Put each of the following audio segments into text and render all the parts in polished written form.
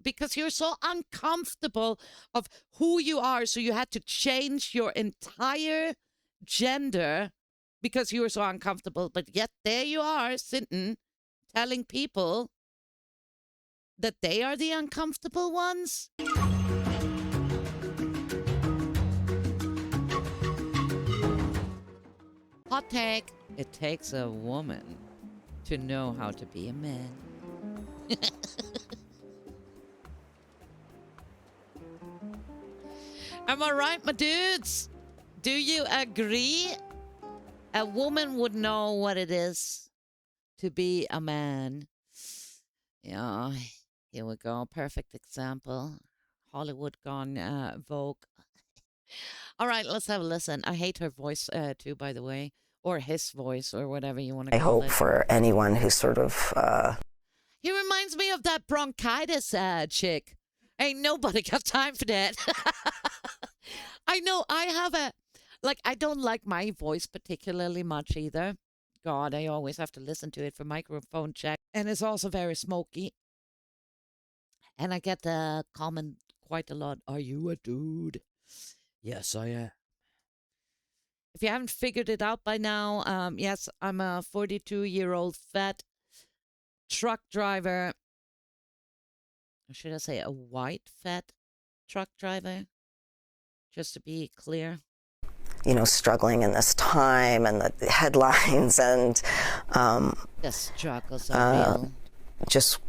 because you're so uncomfortable of who you are. So you had to change your entire gender because you were so uncomfortable. But yet there you are sitting telling people that they are the uncomfortable ones. Hot take. It takes a woman to know how to be a man. Am I right, my dudes? Do you agree? A woman would know what it is to be a man. Yeah, here we go. Perfect example. Hollywood gone Vogue. All right, let's have a listen. I hate her voice too, by the way, or his voice, or whatever you want to call it. I hope for anyone who sort of... He reminds me of that bronchitis chick. Ain't nobody got time for that. I know I have a, like, I don't like my voice particularly much either. God, I always have to listen to it for microphone check. And it's also very smoky. And I get the comment quite a lot. Are you a dude? Yes, I am. If you haven't figured it out by now, yes, I'm a 42-year-old fat truck driver. Or should I say a white fat truck driver? Just to be clear. You know, struggling in this time and the headlines and... the struggles are real. Just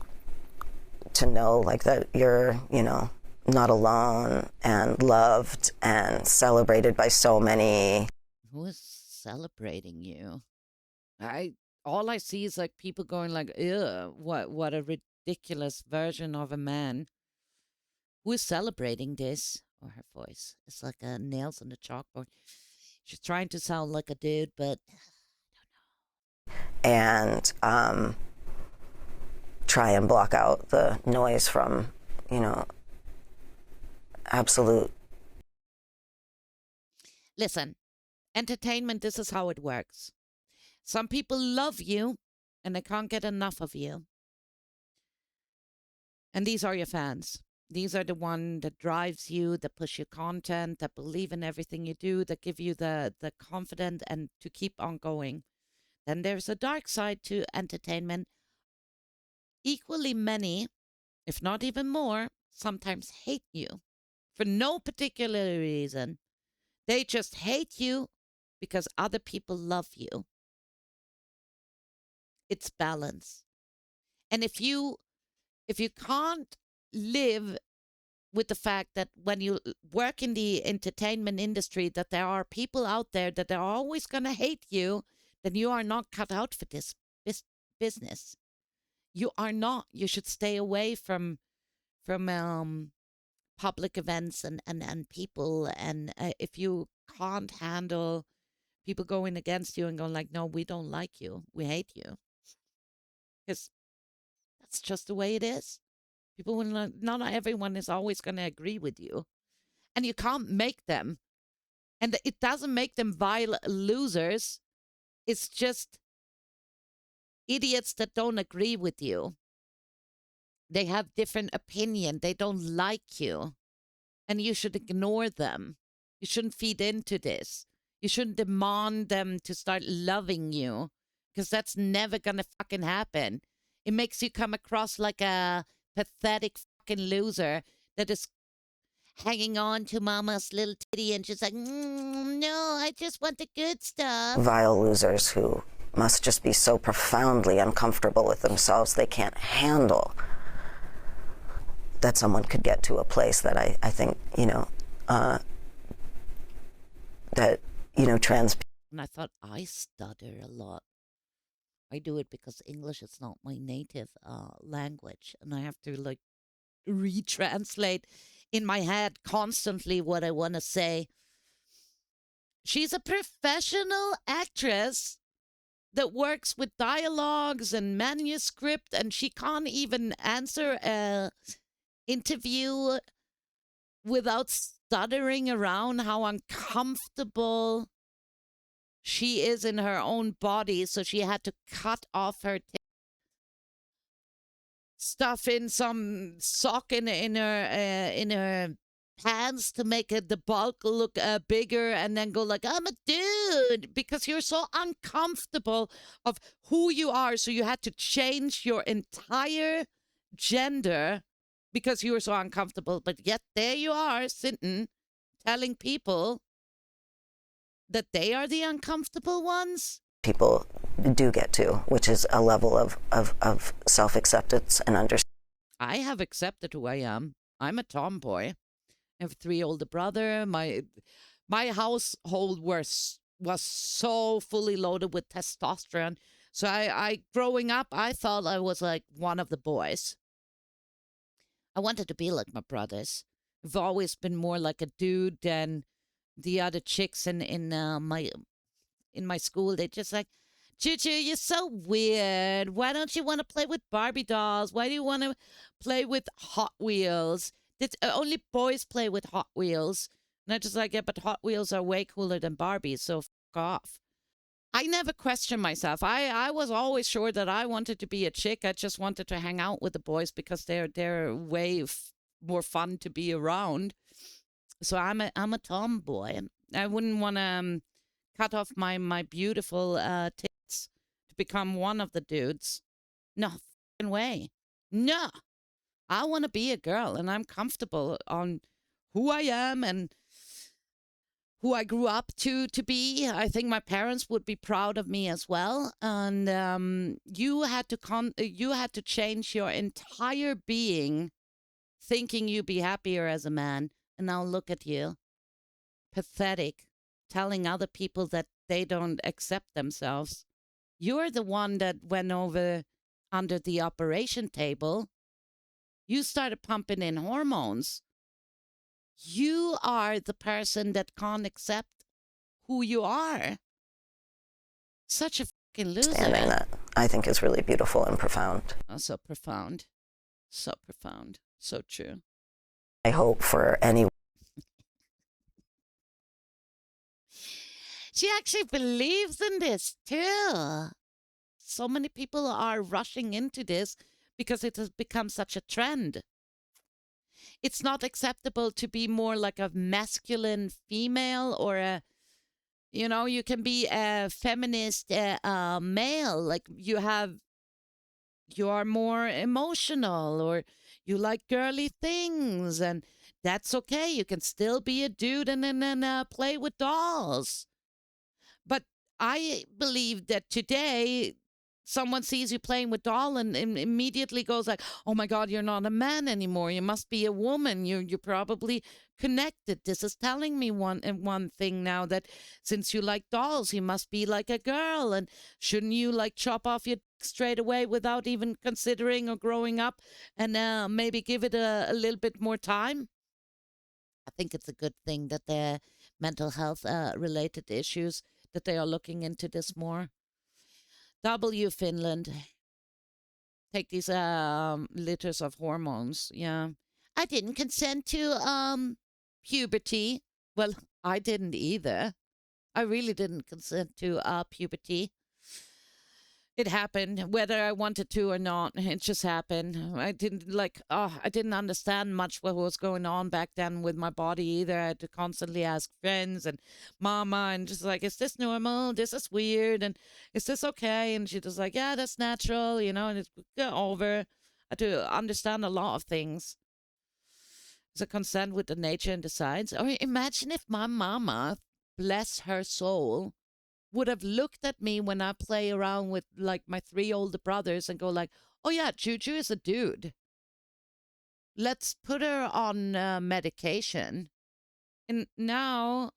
to know, like, that you're, you know, not alone and loved and celebrated by so many. Who is celebrating you? All I see is like people going like, ew, what a ridiculous version of a man. Who is celebrating this? Or her voice. It's like nails on the chalkboard. She's trying to sound like a dude, but I don't know. And try and block out the noise from, you know, absolute. Listen, entertainment, this is how it works. Some people love you and they can't get enough of you. And these are your fans. These are the one that drives you, that push your content, that believe in everything you do, that give you the confidence and to keep on going. Then there's a dark side to entertainment. Equally many, if not even more, sometimes hate you for no particular reason. They just hate you because other people love you. It's balance. And if you can't live with the fact that when you work in the entertainment industry that there are people out there that are always going to hate you, then you are not cut out for this business. You are not. You should stay away from public events and people. And if you can't handle people going against you and going like, no, we don't like you, we hate you, because that's just the way it is. People will not everyone is always going to agree with you, and you can't make them. And it doesn't make them vile losers. It's just idiots that don't agree with you. They have different opinion. They don't like you, and you should ignore them. You shouldn't feed into this. You shouldn't demand them to start loving you, because that's never gonna fucking happen. It makes you come across like a pathetic fucking loser that is hanging on to mama's little titty and she's like, no, I just want the good stuff. Vile losers who must just be so profoundly uncomfortable with themselves they can't handle that someone could get to a place that I think, you know, that, you know, trans people. And I thought, I stutter a lot. I do it because English is not my native language, and I have to like retranslate in my head constantly what I want to say. She's a professional actress that works with dialogues and manuscript, and she can't even answer a interview without stuttering around how uncomfortable she is in her own body, so she had to cut off her stuff in some sock in her pants to make the bulk look bigger, and then go like, I'm a dude, because you're so uncomfortable of who you are, so you had to change your entire gender because you were so uncomfortable. But yet there you are sitting telling people that they are the uncomfortable ones. People do get to, which is a level of self-acceptance and understanding. I have accepted who I am. I'm a tomboy. I have 3 older brother. My household was so fully loaded with testosterone. So I growing up, I thought I was like one of the boys. I wanted to be like my brothers. I've always been more like a dude than the other chicks in my school. They just like, Juju, you're so weird. Why don't you want to play with Barbie dolls? Why do you want to play with Hot Wheels? Only boys play with Hot Wheels. And I just like, yeah, but Hot Wheels are way cooler than Barbies, so fuck off. I never questioned myself. I was always sure that I wanted to be a chick. I just wanted to hang out with the boys because they're way more fun to be around. So I'm a tomboy. I wouldn't want to cut off my beautiful tits to become one of the dudes. No fucking way. No. I want to be a girl, and I'm comfortable on who I am and who I grew up to be. I think my parents would be proud of me as well. And you had to change your entire being, thinking you'd be happier as a man, and now look at you, pathetic, telling other people that they don't accept themselves. You're the one that went over under the operation table. You started pumping in hormones. You are the person that can't accept who you are. Such a fucking loser. Understanding that, I think, is really beautiful and profound. Oh, so profound. So profound. So true. I hope for any. She actually believes in this too. So many people are rushing into this because it has become such a trend. It's not acceptable to be more like a masculine female or you can be a feminist male. Like you are more emotional, or you like girly things, and that's okay. You can still be a dude and then play with dolls. But I believe that today someone sees you playing with doll and immediately goes like, oh my God, you're not a man anymore. You must be a woman. You're probably connected. This is telling me one thing now, that since you like dolls, you must be like a girl. And shouldn't you like chop off your dick straight away without even considering or growing up, and maybe give it a little bit more time? I think it's a good thing that the mental health related issues, that they are looking into this more. Finland. Take these liters of hormones. Yeah. I didn't consent to puberty. Well, I didn't either. I really didn't consent to puberty. It happened, whether I wanted to or not. It just happened. I didn't understand much what was going on back then with my body either. I had to constantly ask friends and mama, and just like, is this normal? This is weird. And is this okay? And she was like, yeah, that's natural, and it's get over. I had to understand a lot of things. So consent with the nature and decides. Or imagine if my mama, bless her soul, would have looked at me when I play around with like my 3 older brothers and go like, oh yeah, Juju is a dude. Let's put her on medication. And now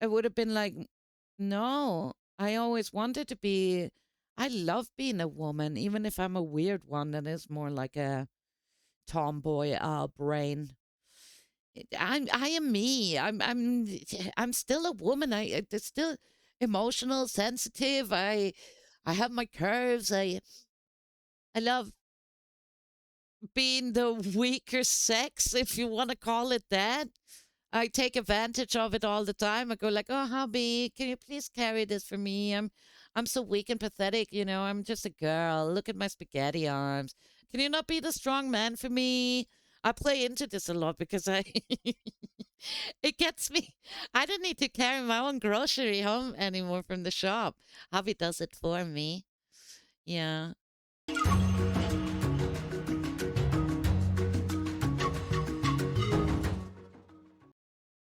I would have been like, no, I always wanted to be, I love being a woman, even if I'm a weird one that is more like a tomboy brain. I am me. I'm still a woman. It's still emotional, sensitive. I have my curves. I love being the weaker sex, if you want to call it that. I take advantage of it all the time. I go like, oh, hubby, can you please carry this for me? I'm so weak and pathetic, I'm just a girl. Look at my spaghetti arms. Can you not be the strong man for me? I play into this a lot because I it gets me. I don't need to carry my own grocery home anymore from the shop. Hubby does it for me. Yeah.